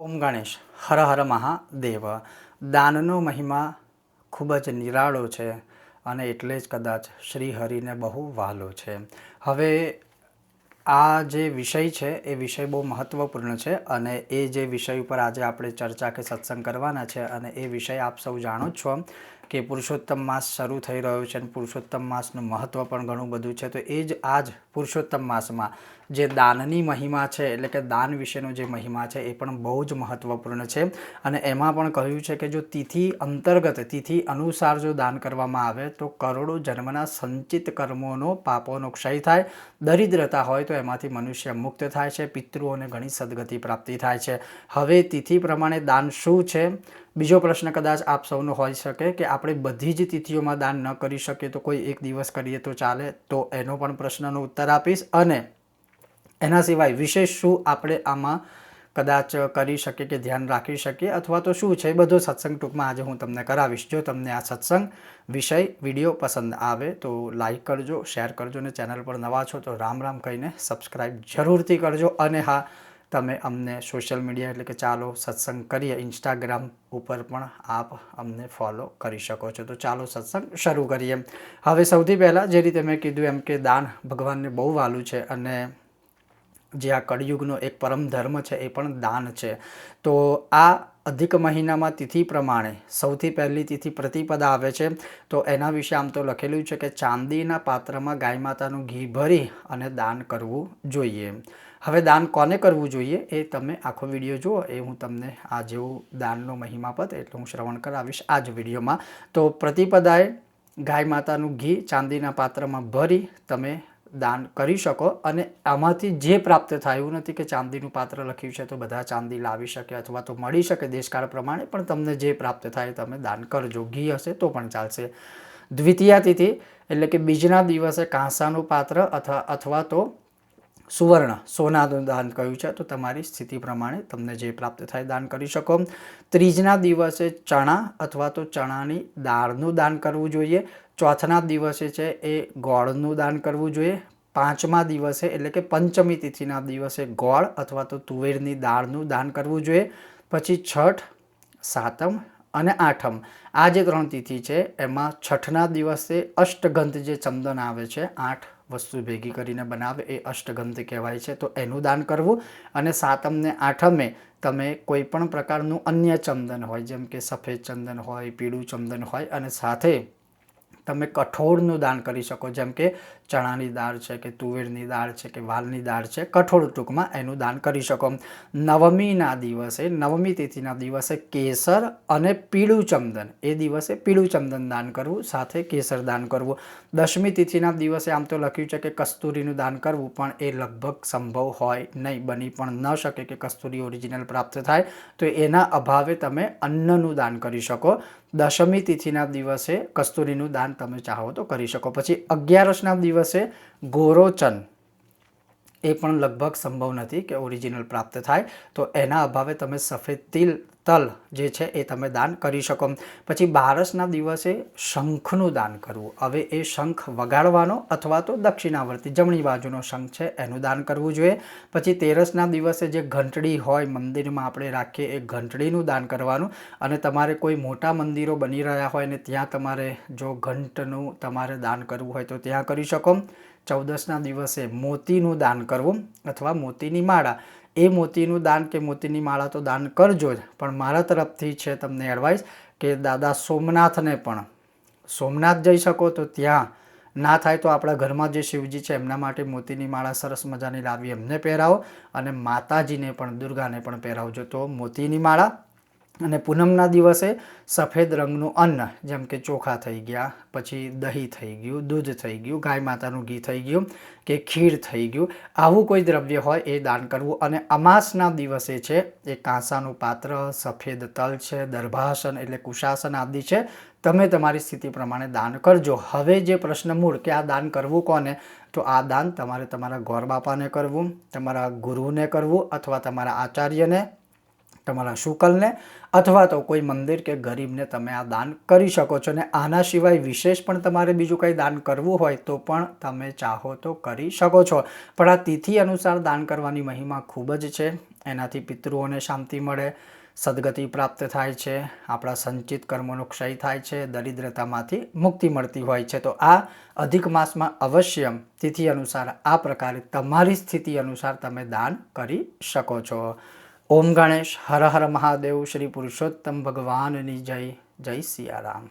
ઓમ ગણેશ હર હર મહાદેવ. દાનનો મહિમા ખૂબ જ નિરાળો છે અને એટલે જ કદાચ શ્રી હરિને બહુ વહાલો છે. હવે આ જે વિષય છે એ વિષય બહુ મહત્ત્વપૂર્ણ છે અને એ જે વિષય ઉપર આજે આપણે ચર્ચા કે સત્સંગ કરવાના છે અને એ વિષય આપ સૌ જાણો જ છો કે પુરુષોત્તમ માસ શરૂ થઈ રહ્યો છે અને પુરુષોત્તમ માસનું મહત્ત્વ પણ ઘણું બધું છે. તો એ જ આ જ પુરુષોત્તમ માસમાં જે દાનની મહિમા છે એટલે કે દાન વિશેનો જે મહિમા છે એ પણ બહુ જ મહત્ત્વપૂર્ણ છે અને એમાં પણ કહ્યું છે કે જો તિથિ અંતર્ગત તિથિ અનુસાર જો દાન કરવામાં આવે તો કરોડો જન્મના સંચિત કર્મોનો પાપોનો ક્ષય થાય, દરિદ્રતા હોય તો એમાંથી મનુષ્ય મુક્ત થાય છે, પિતૃઓને ઘણી સદગતિ પ્રાપ્તિ થાય છે. હવે તિથિ પ્રમાણે દાન શું છે? બીજો પ્રશ્ન કદાચ આપ સૌનો હોઈ શકે કે આપણે બધી જ તિથિઓમાં દાન ન કરી શકીએ તો કોઈ એક દિવસ કરીએ તો ચાલે, તો એનો પણ પ્રશ્નનો ઉત્તર આપીશ અને એના સિવાય વિશેષ શું આપણે આમાં કદાચ કરી શકીએ કે ધ્યાન રાખી શકીએ અથવા તો શું છે બધો સત્સંગ ટૂંકમાં આજે હું તમને કરાવીશ. જો તમને આ સત્સંગ વિષય વિડીયો પસંદ આવે તો લાઈક કરજો, શેર કરજો અને ચેનલ પર નવા છો તો રામ રામ કહીને સબસ્ક્રાઈબ જરૂરથી કરજો. અને હા, તમે અમને સોશિયલ મીડિયા એટલે કે ચાલો સત્સંગ કરીએ ઇન્સ્ટાગ્રામ ઉપર પણ આપ અમને ફોલો કરી શકો છો. તો ચાલો સત્સંગ શરૂ કરીએ. હવે સૌથી પહેલાં જે રીતે મેં કીધું એમ કે દાન ભગવાનને બહુ વહાલું છે અને જે આ કળિયુગનો એક પરમ ધર્મ છે એ પણ દાન છે. તો આ અધિક મહિનામાં તિથિ પ્રમાણે સૌથી પહેલી તિથિ પ્રતિપદા આવે છે. તો એના વિશે આમ તો લખેલું છે કે ચાંદીના પાત્રમાં ગાય માતાનું ઘી ભરી અને દાન કરવું જોઈએ. હવે દાન કોને કરવું જોઈએ એ તમે આખો વિડીયો જુઓ, એ હું તમને આ જેવું દાનનો મહિમા પતે એટલે હું શ્રવણ કરાવીશ આ જ વિડીયોમાં. તો પ્રતિપદાએ ગાય માતાનું ઘી ચાંદીના પાત્રમાં ભરી તમે દાન કરી શકો અને આમાંથી જે પ્રાપ્ત થાય એવું નથી કે ચાંદીનું પાત્ર લખ્યું છે તો બધા ચાંદી લાવી શકે અથવા તો મળી શકે દેશકાળ પ્રમાણે, પણ તમને જે પ્રાપ્ત થાય તમે દાન કરજો. ઘી હશે તો પણ ચાલશે. દ્વિતીયા તિથિ એટલે કે બીજના દિવસે કાંસાનું પાત્ર અથવા તો સુવર્ણ સોનાનું દાન કહ્યું છે તો તમારી સ્થિતિ પ્રમાણે તમને જે પ્રાપ્ત થાય દાન કરી શકો. ત્રીજના દિવસે ચણા અથવા તો ચણાની દાળનું દાન કરવું જોઈએ. ચોથના દિવસે છે એ ગોળનું દાન કરવું જોઈએ. પાંચમા દિવસે એટલે કે પંચમી તિથિના દિવસે ગોળ અથવા તો તુવેરની દાળનું દાન કરવું જોઈએ. પછી છઠ, સાતમ અને આઠમ આ જે ત્રણ તિથિ છે એમાં છઠના દિવસે અષ્ટગંધ જે ચંદન આવે છે 8 વસ્તુ ભેગી કરીને બનાવે એ અષ્ટગંધ કહેવાય છે તો એનું દાન કરવું. અને સાતમને આઠમે તમે કોઈ પણ પ્રકારનું અન્ય ચંદન હોય જેમ કે સફેદ ચંદન હોય, પીળું ચંદન હોય અને સાથે તમે કઠોળનું દાન કરી શકો જેમ કે ચણાની દાળ છે કે તુવેરની દાળ છે કે વાલની દાળ છે, કઠોળ ટૂંકમાં એનું દાન કરી શકો. નવમીના દિવસે નવમી તિથિના દિવસે કેસર અને પીળું ચંદન એ દિવસે પીળું ચંદન દાન કરવું, સાથે કેસર દાન કરવું. દશમી તિથિના દિવસે આમ તો લખ્યું છે કે કસ્તુરીનું દાન કરવું પણ એ લગભગ સંભવ હોય નહીં, બની પણ ન શકે કે કસ્તુરી ઓરિજિનલ પ્રાપ્ત થાય તો એના અભાવે તમે અન્નનું દાન કરી શકો. દશમી તિથિના દિવસે કસ્તુરીનું દાન તમે ચાહો તો કરી શકો. પછી 11ના દિવસે ગોરોચન એ પણ લગભગ સંભવ નથી કે ઓરિજિનલ પ્રાપ્ત થાય તો એના અભાવે તમે સફેદ તલ જે છે એ તમે દાન કરી શકો. પછી 12ના દિવસે શંખનું દાન કરવું. હવે એ શંખ વગાડવાનો અથવા તો દક્ષિણાવર્તી જમણી બાજુનો શંખ છે એનું દાન કરવું જોઈએ. પછી 13ના દિવસે જે ઘંટડી હોય મંદિરમાં આપણે રાખીએ એ ઘંટડીનું દાન કરવાનું અને તમારે કોઈ મોટા મંદિરો બની રહ્યા હોય ને ત્યાં તમારે જો ઘંટનું તમારે દાન કરવું હોય તો ત્યાં કરી શકો. 14ના દિવસે મોતીનું દાન કરવું અથવા મોતીની માળા. એ મોતીનું દાન કે મોતીની માળા તો દાન કરજો જ, પણ મારા તરફથી છે તમને એડવાઇસ કે દાદા સોમનાથને પણ સોમનાથ જઈ શકો તો ત્યાં ના થાય તો આપણા ઘરમાં જે શિવજી છે એમના માટે મોતીની માળા સરસ મજાની લાવી એમને પહેરાવો અને માતાજીને પણ દુર્ગાને પણ પહેરાવજો તો મોતીની માળા. અને પૂનમના દિવસે સફેદ રંગનું અન્ન જેમ કે ચોખા થઈ ગયા, પછી દહીં થઈ ગયું, દૂધ થઈ ગયું, ગાય માતાનું ઘી થઈ ગયું કે ખીર થઈ ગયું, આવું કોઈ દ્રવ્ય હોય એ દાન કરવું. અને અમાસના દિવસે છે એ કાંસાનું પાત્ર, સફેદ તલ છે, દર્ભાસન એટલે કુશાસન આદિ છે તમે તમારી સ્થિતિ પ્રમાણે દાન કરજો. હવે જે પ્રશ્ન મૂળ કે આ દાન કરવું કોને, તો આ દાન તમારે તમારા ગોર બાપાને કરવું, તમારા ગુરુને કરવું અથવા તમારા આચાર્યને, તમારા શુકલને અથવા તો કોઈ મંદિર કે ગરીબને તમે આ દાન કરી શકો છો. અને આના સિવાય વિશેષ પણ તમારે બીજું કંઈ દાન કરવું હોય તો પણ તમે ચાહો તો કરી શકો છો. પણ આ તિથિ અનુસાર દાન કરવાની મહિમા ખૂબ જ છે એનાથી પિતૃઓને શાંતિ મળે, સદગતિ પ્રાપ્ત થાય છે, આપણા સંચિત કર્મોનો ક્ષય થાય છે, દરિદ્રતામાંથી મુક્તિ મળતી હોય છે. તો આ અધિક માસમાં અવશ્ય તિથિ અનુસાર આ પ્રકારે તમારી સ્થિતિ અનુસાર તમે દાન કરી શકો છો. ઓમ ગણેશ, હર હર મહાદેવ, શ્રી પુરુષોત્તમ ભગવાનની જય. જય સિયારામ.